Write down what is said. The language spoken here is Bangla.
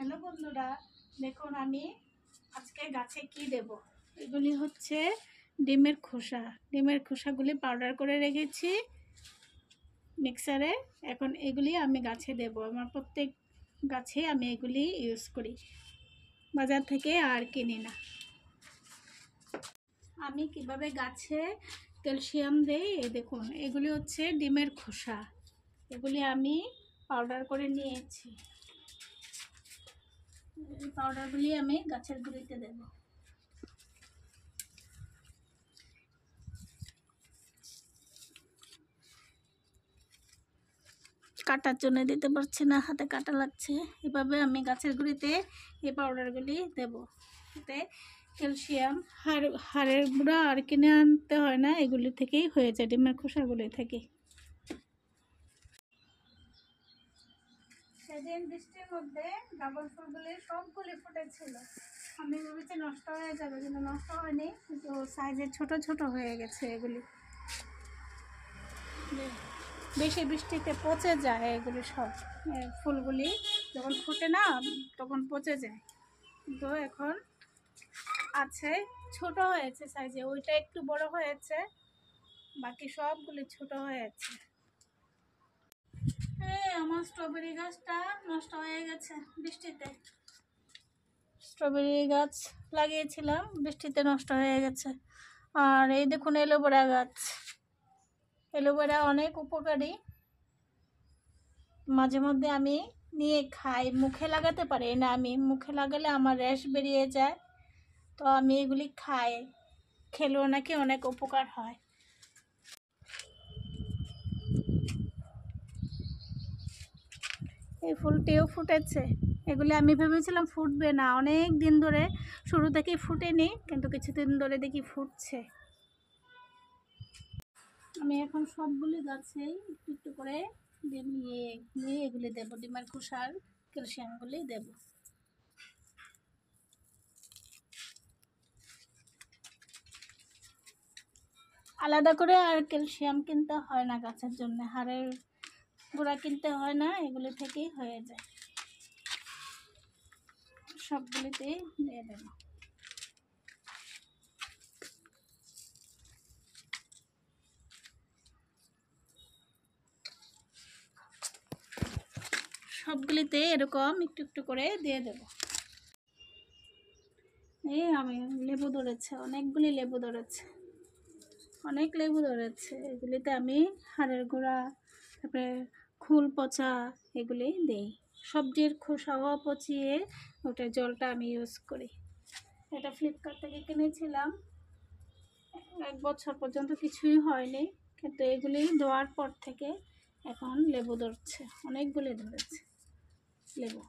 হ্যালো বন্ধুরা, দেখুন আমি আজকে গাছে কি দেব। এগুলি হচ্ছে ডিমের খোসা। ডিমের খোসাগুলি পাউডার করে রেখেছি মিক্সারে। এখন এগুলি আমি গাছে দেব। আমার প্রত্যেক গাছে আমি এগুলি ইউজ করি, বাজার থেকে আর কিনি না। আমি কিভাবে গাছে ক্যালসিয়াম দেই, এই দেখুন এগুলি হচ্ছে ডিমের খোসা। এগুলি আমি পাউডার করে নিয়েছি। এই পাউডারগুলি আমি গাছের গুঁড়িতে দেব। কাটার জন্য দিতে পারছি না, হাতে কাটা লাগছে। এভাবে আমি গাছের গুঁড়িতে এই পাউডারগুলি দেব। এতে ক্যালসিয়াম, হাড়ের গুঁড়া আর কিনে আনতে হয় না, এগুলি থেকেই হয়ে যায়, ডিমের খোসাগুলি থেকে। সেদিন বৃষ্টির মধ্যে ডাবল ফুলগুলি সবগুলি ফুটেছিল। আমি ভেবেছি নষ্ট হয়ে যাবে, কিন্তু নষ্ট হয়নি, কিন্তু সাইজে ছোট ছোট হয়ে গেছে। এগুলি বেশি বৃষ্টিতে পচে যায়। এগুলি সব ফুলগুলি যখন ফুটে না তখন পচে যায়, কিন্তু এখন আছে, ছোট হয়েছে সাইজে। ওইটা একটু বড় হয়েছে, বাকি সবগুলি ছোট হয়েছে। আমার স্ট্রবেরি গাছটা নষ্ট হয়ে গেছে বৃষ্টিতে। স্ট্রবেরি গাছ লাগিয়েছিলাম, বৃষ্টিতে নষ্ট হয়ে গেছে। আর এই দেখুন অ্যালোভেরা গাছ। অ্যালোভেরা অনেক উপকারী, মাঝে মধ্যে আমি নিয়ে খাই। মুখে লাগাতে পারি না, আমি মুখে লাগালে আমার র্যাশ বেরিয়ে যায়, তো আমি এগুলি খাই। খেলেও নাকি অনেক উপকার হয়। এই ফুলটিও ফুটেছে। এগুলি আমি ভেবেছিলাম ফুটবে না, অনেক দিন ধরে, শুরু থেকেই ফুটেনি, কিন্তু কিছুদিন ধরে দেখি ফুটছে। আমি এখন সবগুলি গাছেই একটু একটু করে নিয়ে এগুলি দেবো, ডিমের খোসার ক্যালসিয়ামগুলি দেব। আলাদা করে আর ক্যালসিয়াম কিনতে হয় না গাছের জন্য, হাড়ের গুঁড়া কিনতে হয় না, এগুলি থেকেই হয়ে যায়। সবগুলিতেই দিয়ে দেব। সবগুলিতে এরকম একটু একটু করে দিয়ে দেব। এই আমি লেবু ধরেছে, অনেকগুলি লেবু ধরেছে, অনেক লেবু ধরেছে। এগুলিতে আমি হাড়ের গুঁড়া, তারপরে খুল পচা এগুলি দিই। সবজির খোসাও পচিয়ে ওটার জলটা আমি ইউজ করি। এটা ফ্লিপকার্ট থেকে কিনেছিলাম, 1 বছর পর্যন্ত কিছুই হয়নি, কিন্তু এগুলি দেওয়ার পর থেকে এখন লেবু ধরছে, অনেকগুলি ধরেছে লেবু।